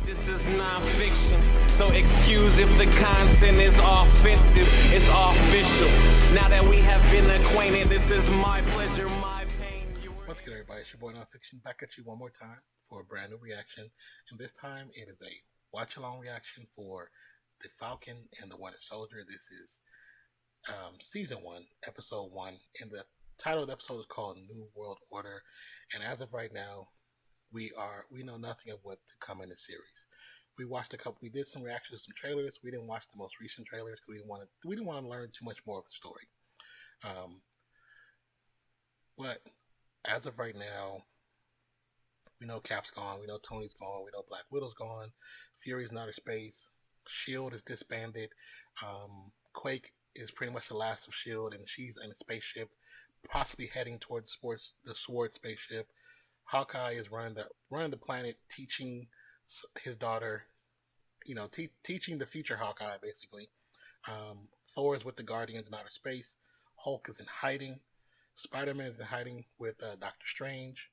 This is nonfiction, so excuse if the content is offensive. It's official. Now that we have been acquainted, this is my pleasure, my pain. What's good, everybody? It's your boy Nonpfixion back at you one more time for a brand new reaction. And this time it is a watch-along reaction for the Falcon and the Winter Soldier. This is season 1, episode 1, and the title of the episode is called New World Order. And as of right now, we know nothing of what to come in the series. We did some reactions to some trailers. We didn't watch the most recent trailers because we didn't want to learn too much more of the story. But as of right now, we know Cap's gone, we know Tony's gone, we know Black Widow's gone, Fury's in outer space, S.H.I.E.L.D. is disbanded, Quake is pretty much the last of S.H.I.E.L.D. and she's in a spaceship, possibly heading towards the Sword spaceship. Hawkeye is running the planet, teaching his daughter, teaching the future Hawkeye, basically. Thor is with the Guardians in outer space. Hulk is in hiding. Spider-Man is in hiding with Doctor Strange.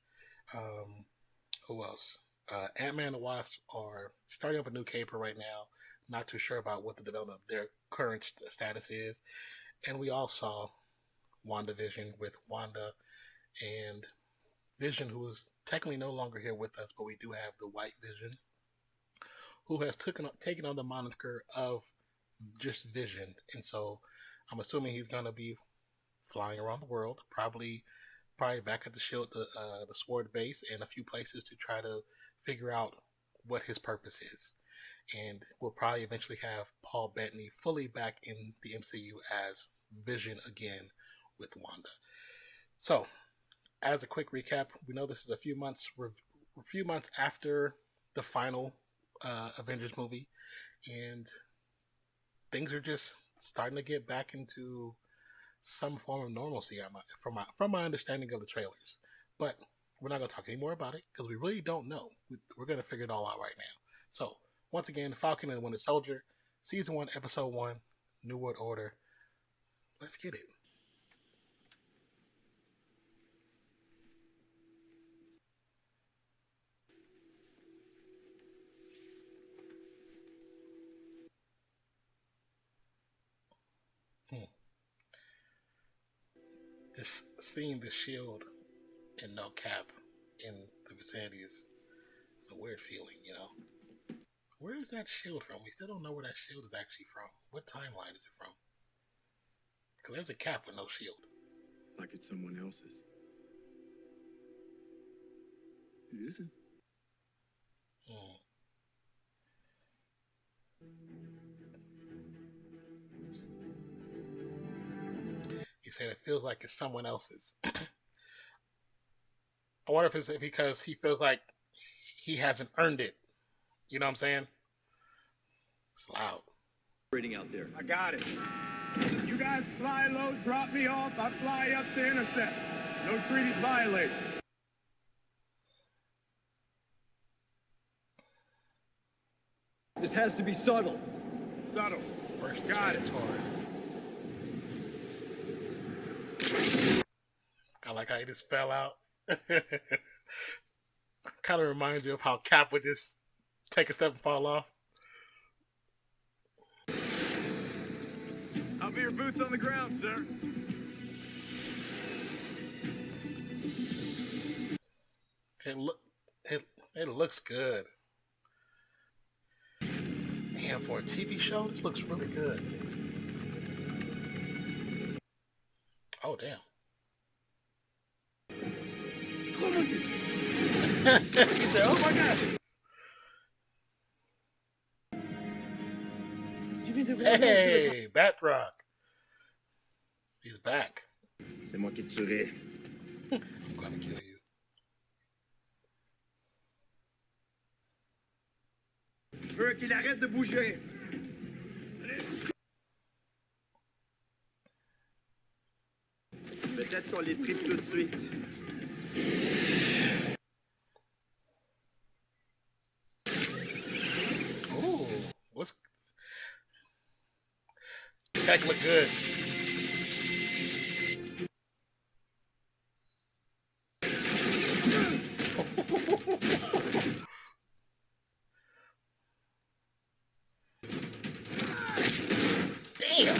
Who else? Ant-Man and the Wasp are starting up a new caper right now. Not too sure about what the development of their current status is. And we all saw WandaVision with Wanda and Vision, who is technically no longer here with us, but we do have the White Vision, who has taken on the moniker of just Vision. And so I'm assuming he's going to be flying around the world, probably back at the S.H.I.E.L.D., the Sword base, and a few places to try to figure out what his purpose is. And we'll probably eventually have Paul Bettany fully back in the MCU as Vision again with Wanda. So, as a quick recap, we know this is a few months after the final Avengers movie, and things are just starting to get back into some form of normalcy from my understanding of the trailers. But we're not going to talk any more about it because we really don't know. We're going to figure it all out right now. So, once again, Falcon and the Winter Soldier, Season 1, Episode 1, New World Order. Let's get it. Just seeing the S.H.I.E.L.D. and no Cap in the vicinity is a weird feeling, Where is that S.H.I.E.L.D. from? We still don't know where that S.H.I.E.L.D. is actually from. What timeline is it from? Because there's a Cap with no S.H.I.E.L.D. Like it's someone else's. It isn't. He said it feels like it's someone else's. I wonder if it's because he feels like he hasn't earned it. You know what I'm saying? It's loud. Rating out there. I got it. You guys fly low, drop me off. I fly up to intercept. No treaties violated. This has to be subtle. Subtle. First Got it. Taurus. I like how he just fell out. Kind of reminds you of how Cap would just take a step and fall off. I'll be your boots on the ground, sir. It looks good. Man, for a TV show, this looks really good. Oh, damn. He said, oh my gosh. Hey, Batroc. He's back. C'est moi qui te tuerai. I'm gonna kill you. Je veux qu'il arrête de bouger. Peut-être qu'on les tripe tout de suite. Ooh, that look good. Damn.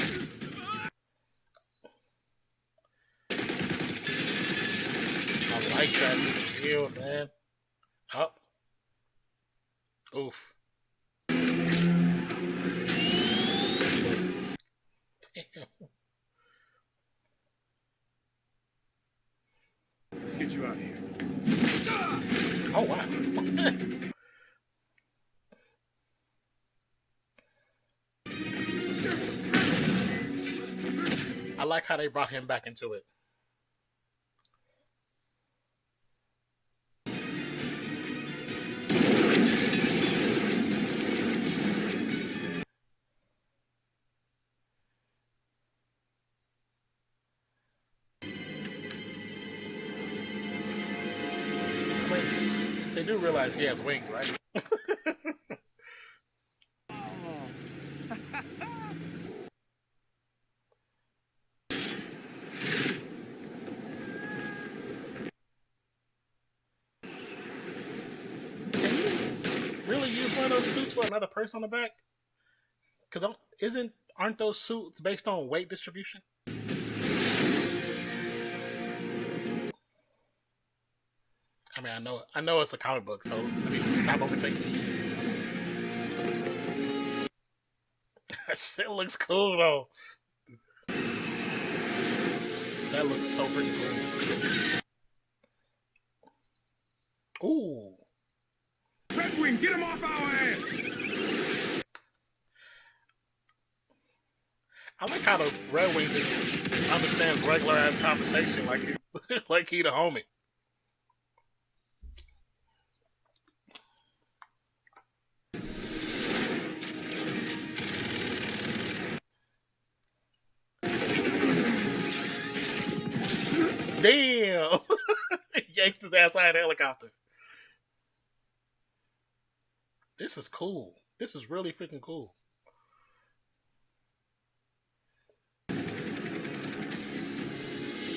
I like that shield, man. Up. Oof. Damn. Let's get you out of here. Oh, wow. I like how they brought him back into it. They do realize he has wings, right? Really use one of those suits for another person on the back? Because aren't those suits based on weight distribution? I mean, I know it's a comic book, so I mean, stop overthinking. That shit looks cool though. That looks so freaking cool. Ooh. Red Wing, get him off our ass! I like how the Red Wing understands regular ass conversation like he the homie. Damn! Yanked his ass out of the helicopter. This is cool. This is really freaking cool.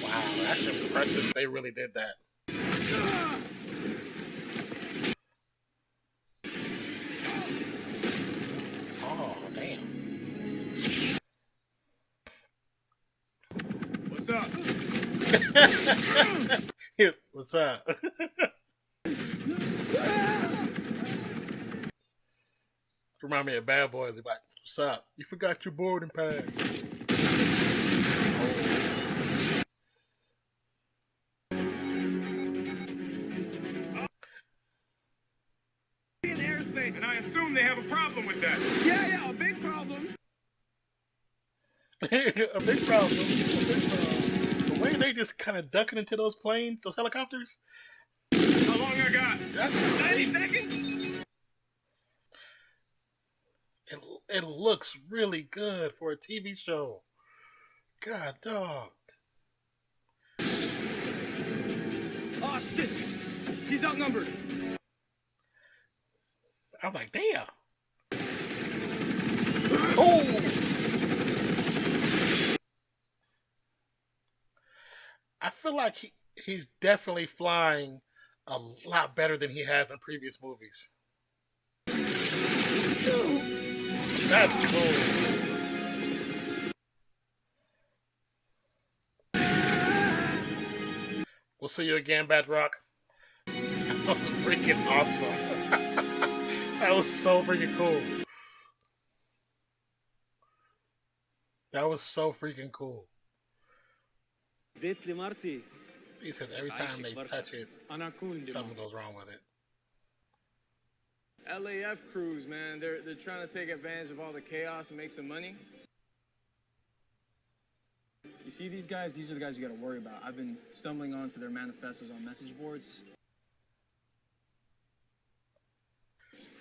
Wow, that's impressive. They really did that. Oh, damn. What's up? What's up? Remind me of Bad Boys. Like, what's up? You forgot your boarding pass. In airspace, and I assume they have a problem with that. Yeah, a big problem. A big problem. The way they just kind of ducking into those planes, those helicopters. How long I got? That's 90 seconds? It looks really good for a TV show. God, dog. Oh, shit! He's outnumbered. I'm like, damn. Oh! I feel like he's definitely flying a lot better than he has in previous movies. That's cool. We'll see you again, Bad Rock. That was freaking awesome. That was so freaking cool. That was so freaking cool. He says every time they touch it, something goes wrong with it. LAF crews, man, they're trying to take advantage of all the chaos and make some money. You see these guys? These are the guys you got to worry about. I've been stumbling onto their manifestos on message boards.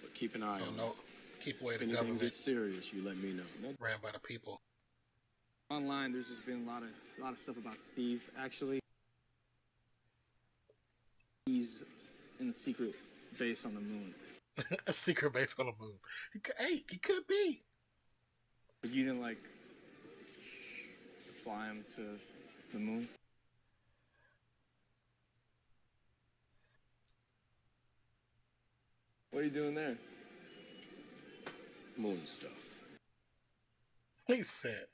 But keep an eye on No, keep away it. the If anything government. gets serious, you let me know. Ran by the people. Online, there's just been a lot of stuff about Steve. Actually, he's in the secret base on the moon. A secret base on the moon. He could be. But you didn't fly him to the moon? What are you doing there? Moon stuff. He said,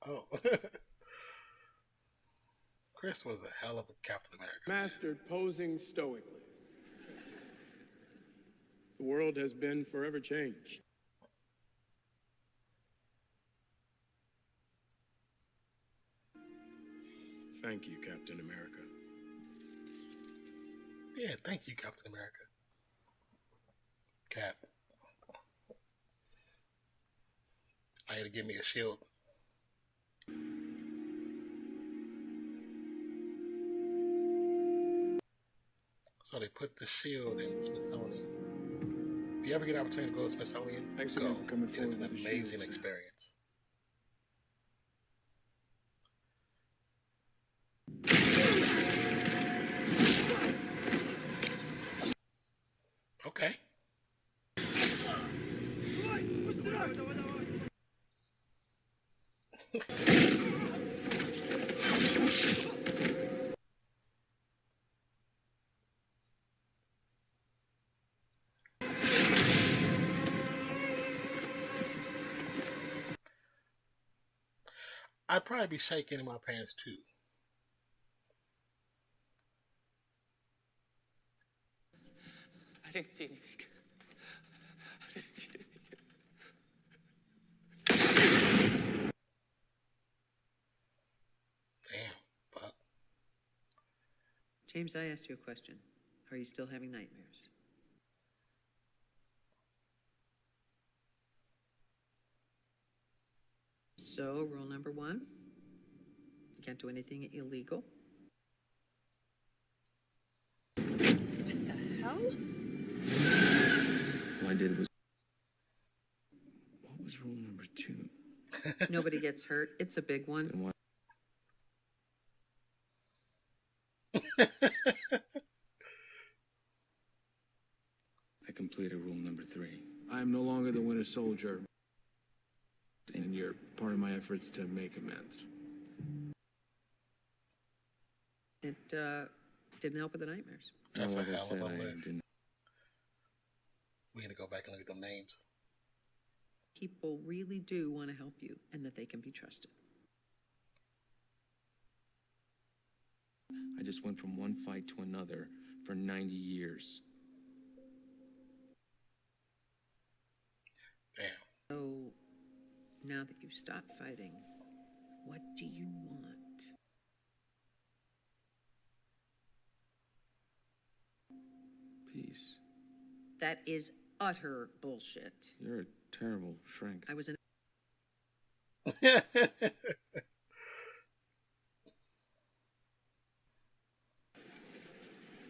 "Oh." Chris was a hell of a Captain America. Mastered posing stoically. The world has been forever changed. Thank you, Captain America. Yeah, thank you, Captain America. Cap. I had to give me a shield. So they put the shield in the Smithsonian. If you ever get an opportunity to go to the Smithsonian, Thanks go. again for coming It's forward an with the amazing shield, sir. experience. Okay. I'd probably be shaking in my pants too. I didn't see anything. I didn't see anything. Damn, Buck. James, I asked you a question. Are you still having nightmares? So, rule number 1, you can't do anything illegal. What the hell? All I did was... What was rule number 2? Nobody gets hurt. It's a big one. Then what? I completed rule number 3. I am no longer the Winter Soldier, and you're part of my efforts to make amends. It didn't help with the nightmares. That's Like a I hell said, of a I list. didn't... We need to go back and look at them names. People really do want to help you and that they can be trusted. I just went from one fight to another for 90 years. Damn. So, now that you've stopped fighting, what do you want? Peace. That is utter bullshit. You're a terrible shrink. I was in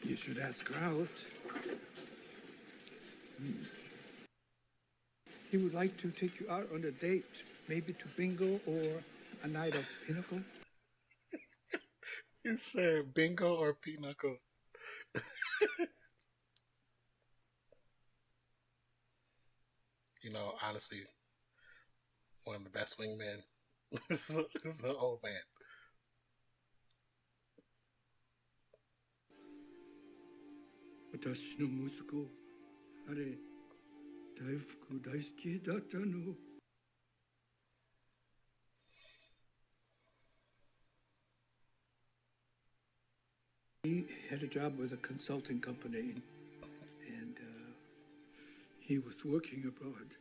You should ask her out. He would like to take you out on a date, maybe to bingo or a night of pinochle. You said bingo or pinochle. You know, honestly, one of the best wingmen is an old man. Watashi no musuko, are, daifuku daisuki datta no. He had a job with a consulting company, and he was working abroad.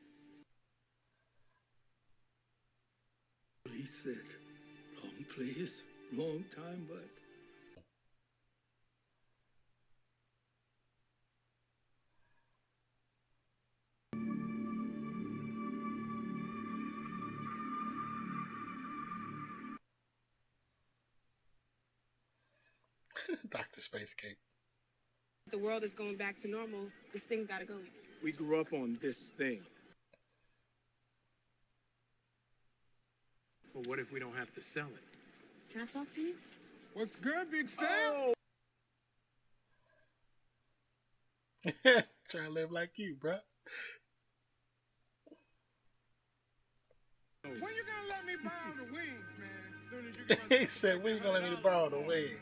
Police said, wrong place, wrong time, but Dr. Space Cape. The world is going back to normal. This thing gotta go. We grew up on this thing. But what if we don't have to sell it? Can I talk to you? what's good, Big Sam? Oh. Trying to live like you, bruh. When you gonna let me borrow the wings, man? As soon as you give us He said, we ain't gonna let me borrow the wings.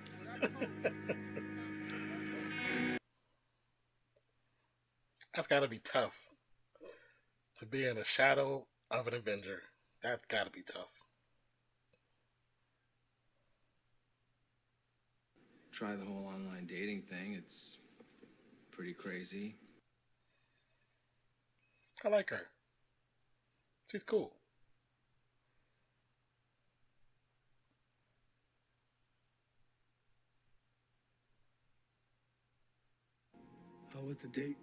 That's gotta be tough to be in the shadow of an Avenger. That's gotta be tough. Try the whole online dating thing. It's pretty crazy. I like her. She's cool. How was the date?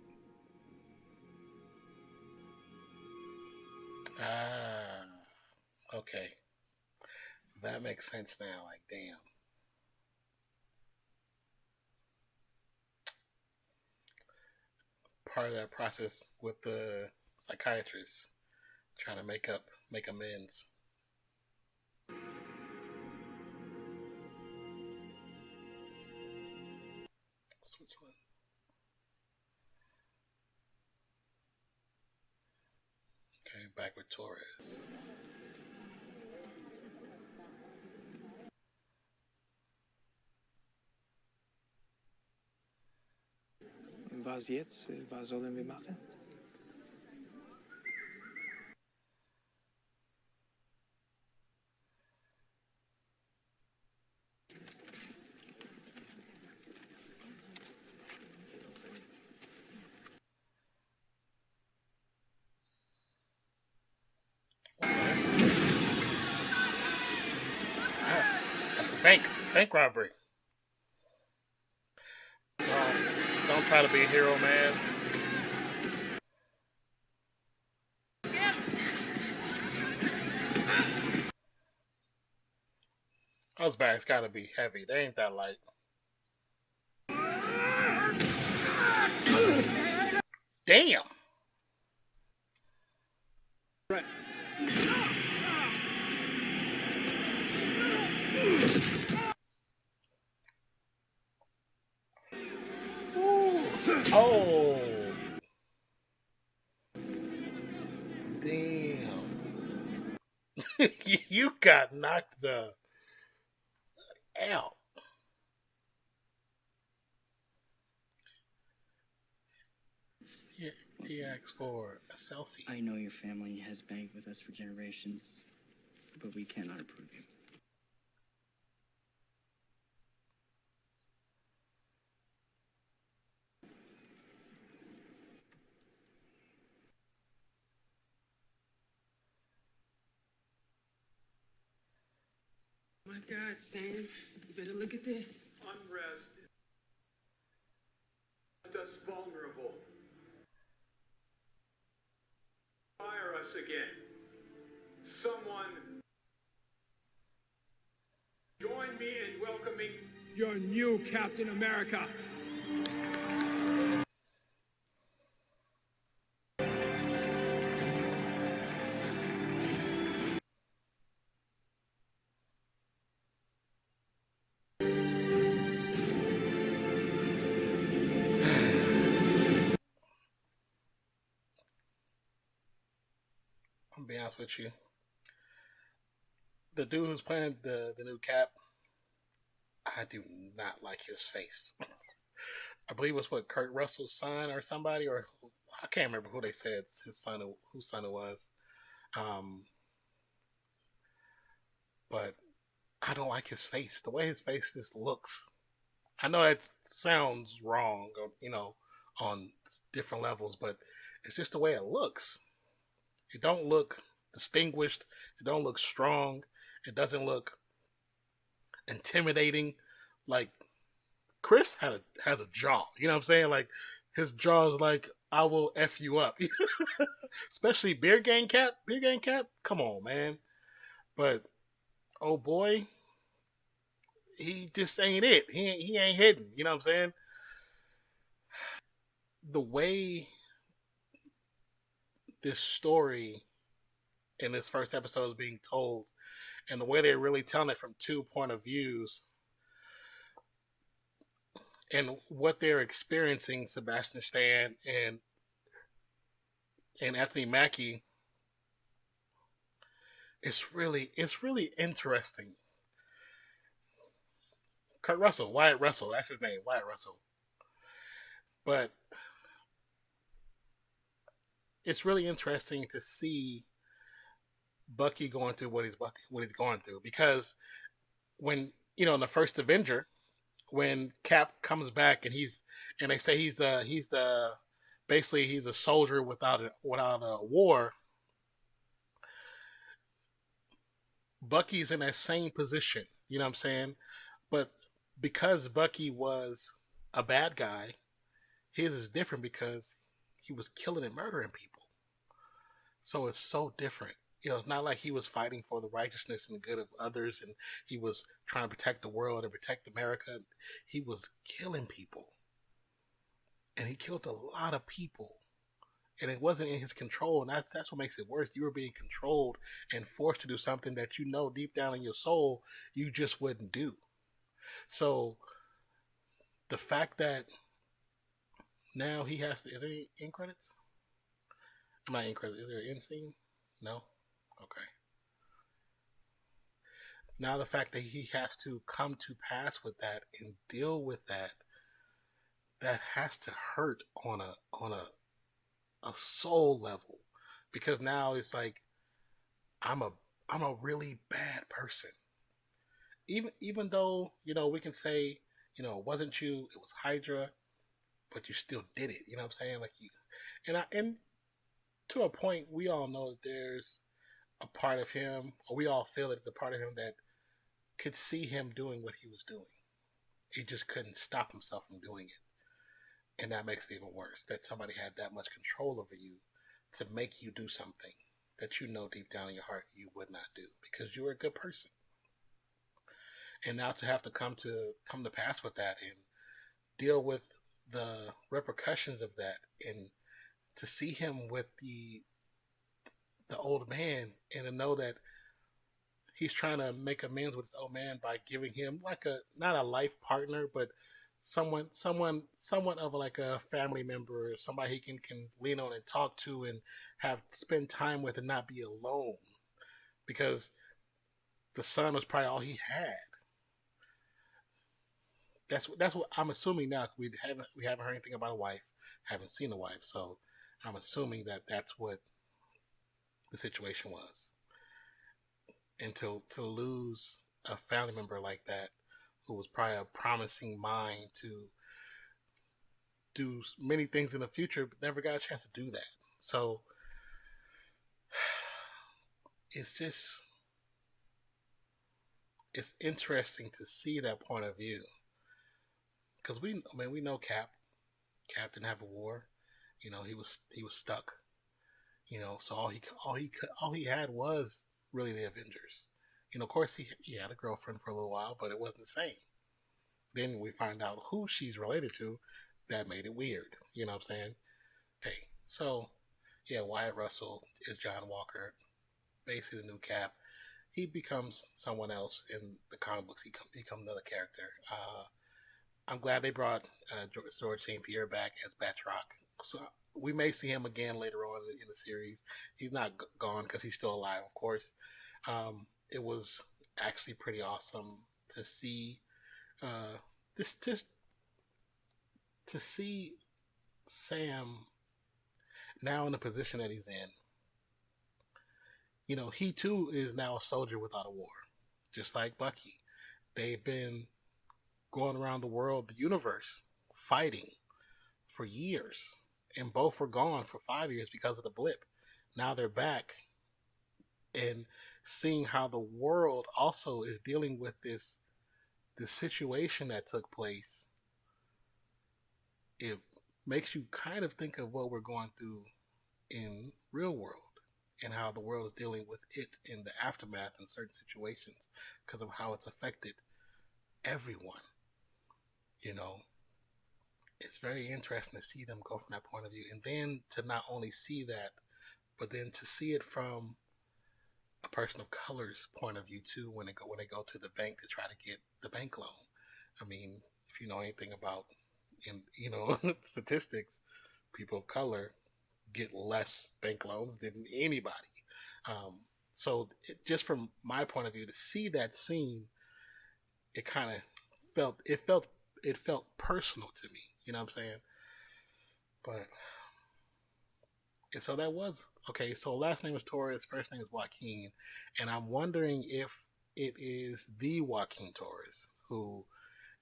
Okay. That makes sense now. Like, damn. Part of that process with the psychiatrist trying to make amends. Switch one. Okay, back with Torres. Was jetzt? Was sollen wir machen? That's a bank robbery. Don't try to be a hero, man. Those bags gotta be heavy. They ain't that light. Damn. Rest. Oh. Damn. You got knocked out. He asked for a selfie. I know your family has banked with us for generations, but we cannot approve you. My God, Sam, you better look at this. Unrest left us vulnerable. Fire us again. Someone join me in welcoming your new Captain America. I'm gonna be honest with you. The dude who's playing the new Cap, I do not like his face. I believe it was what, Kurt Russell's son or somebody, or I can't remember who they said his son, whose son it was. But I don't like his face. The way his face just looks. I know that sounds wrong, on different levels, but it's just the way it looks. It don't look distinguished. It don't look strong. It doesn't look intimidating. Like Chris has a jaw. You know what I'm saying? Like his jaw is like, I will F you up. Especially Beer Gang Cap. Beer Gang Cap. Come on, man. But oh boy, he just ain't it. He ain't hidden. You know what I'm saying? The way this story in this first episode is being told, and the way they're really telling it from two point of views, and what they're experiencing, Sebastian Stan and Anthony Mackie, it's really interesting. Kurt Russell, Wyatt Russell, that's his name, Wyatt Russell. But it's really interesting to see Bucky going through what he's going through, because when in the first Avenger, when Cap comes back and they say he's the basically he's a soldier without a war. Bucky's in that same position, you know what I'm saying? But because Bucky was a bad guy, his is different because he was killing and murdering people. So it's so different. It's not like he was fighting for the righteousness and the good of others and he was trying to protect the world and protect America. He was killing people. And he killed a lot of people. And it wasn't in his control. And that's what makes it worse. You were being controlled and forced to do something that deep down in your soul you just wouldn't do. So the fact that now he has to... Is there any end credits? I'm not in credits. Is there an end scene? No? Okay. Now the fact that he has to come to pass with that and deal with that has to hurt on a soul level, because now it's like I'm a really bad person. Even though we can say it wasn't you, it was Hydra, but you still did it. You know what I'm saying? Like and to a point, we all know that there's a part of him, or we all feel that it's a part of him that could see him doing what he was doing. He just couldn't stop himself from doing it. And that makes it even worse, that somebody had that much control over you to make you do something that deep down in your heart you would not do because you were a good person. And now to have to come to pass with that and deal with the repercussions of that, and to see him with the old man, and to know that he's trying to make amends with his old man by giving him like not a life partner, but somewhat of like a family member, or somebody he can lean on and talk to and spend time with and not be alone, because the son was probably all he had. That's what I'm assuming now. We haven't heard anything about a wife, haven't seen a wife, so I'm assuming that that's what the situation was. And to lose a family member like that, who was probably a promising mind to do many things in the future, but never got a chance to do that. So it's interesting to see that point of view, because we know Cap didn't have a war. He was stuck. So all he had was really the Avengers. Of course he had a girlfriend for a little while, but it wasn't the same. Then we find out who she's related to. That made it weird. You know what I'm saying? Okay, so yeah, Wyatt Russell is John Walker, basically the new Cap. He becomes someone else in the comic books. He becomes another character. I'm glad they brought George St. Pierre back as Batroc. So we may see him again later on in the series. He's not gone because he's still alive, of course. It was actually pretty awesome to see to see Sam now in the position that he's in. He too is now a soldier without a war, just like Bucky. They've been going around the world, the universe, fighting for years, and both were gone for 5 years because of the blip. Now they're back, and seeing how the world also is dealing with this situation that took place, it makes you kind of think of what we're going through in real world, and how the world is dealing with it in the aftermath in certain situations because of how it's affected everyone. It's very interesting to see them go from that point of view, and then to not only see that, but then to see it from a person of color's point of view too, when they go to the bank to try to get the bank loan. I mean, if you know anything about statistics, people of color get less bank loans than anybody. So just from my point of view, to see that scene, it kind of felt personal to me. You know what I'm saying? But And so that was, okay, so last name is Torres, first name is Joaquin. And I'm wondering if it is the Joaquin Torres who,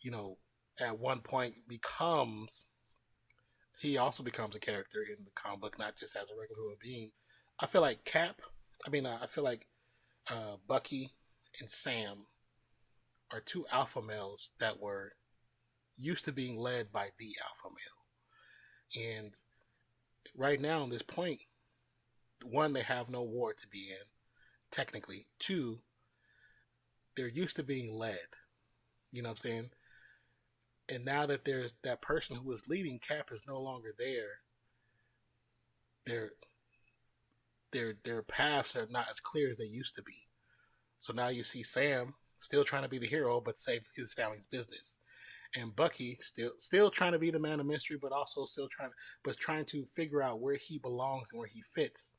you know, at one point he also becomes a character in the comic book, not just as a regular human being. I feel like I feel like Bucky and Sam are two alpha males that were used to being led by the alpha male. And right now, on this point, one, they have no war to be in, technically. Two, they're used to being led. You know what I'm saying? And now that there's that person who was leading, Cap is no longer there. Their paths are not as clear as they used to be. So now you see Sam still trying to be the hero, but save his family's business. And Bucky still trying to be the man of mystery, but also trying to figure out where he belongs and where he fits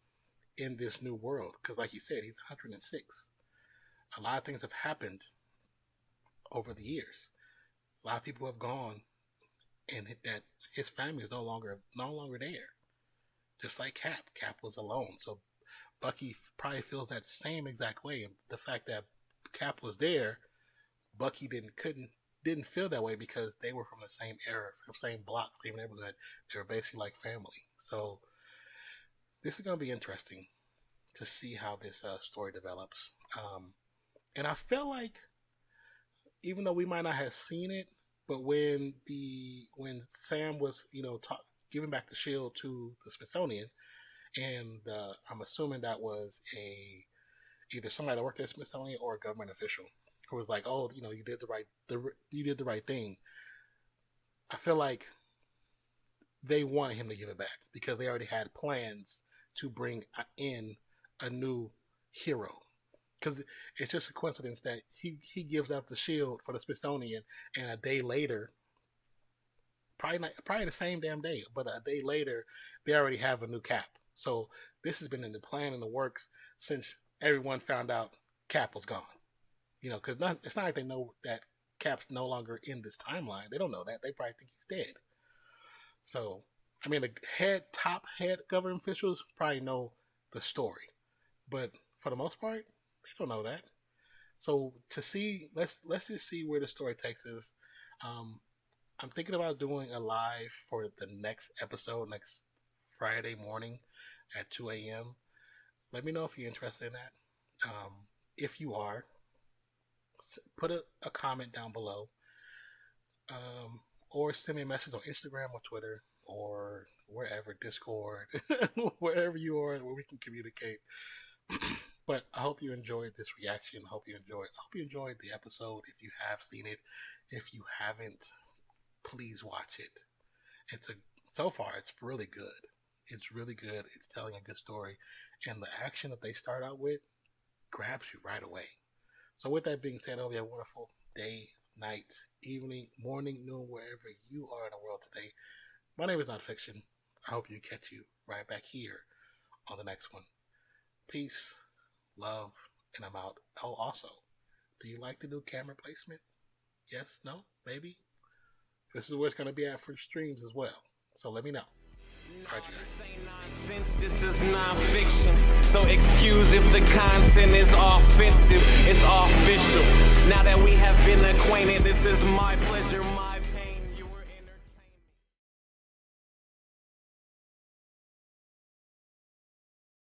in this new world. Because like you said, he's 106. A lot of things have happened over the years. A lot of people have gone, and that his family is no longer there. Just like Cap. Cap was alone. So Bucky probably feels that same exact way. And the fact that Cap was there, Bucky didn't feel that way because they were from the same era, from the same block, same neighborhood. They were basically like family. So this is going to be interesting to see how this story develops. And I feel like, even though we might not have seen it, but when Sam was, giving back the shield to the Smithsonian, and I'm assuming that was either somebody that worked at the Smithsonian or a government official who was like, "Oh, you did the right thing." I feel like they wanted him to give it back because they already had plans to bring in a new hero. Because it's just a coincidence that he gives up the shield for the Smithsonian, and a day later, probably the same damn day, but a day later, they already have a new Cap. So this has been in the plan, in the works, since everyone found out Cap was gone. Because it's not like they know that Cap's no longer in this timeline. They don't know that. They probably think he's dead. So, the top head government officials probably know the story. But for the most part, they don't know that. So let's just see where the story takes us. I'm thinking about doing a live for the next episode, next Friday morning at 2 a.m. Let me know if you're interested in that. If you are, put a comment down below. Or send me a message on Instagram or Twitter or wherever, Discord, wherever you are, where we can communicate. But I hope you enjoyed this reaction. I hope you enjoyed the episode. If you have seen it, if you haven't, please watch it. So far, it's really good. It's really good. It's telling a good story, and the action that they start out with grabs you right away. So with that being said, I hope you have a wonderful day, night, evening, morning, noon, wherever you are in the world today. My name is Nonpfixion. I hope you catch you right back here on the next one. Peace, love, and I'm out. Oh, also, do you like the new camera placement? Yes? No? Maybe? This is where it's going to be at for streams as well. So let me know. All right, you guys. This is nonfiction, so excuse if the content is offensive. It's official. Now that we have been acquainted, this is my pleasure, my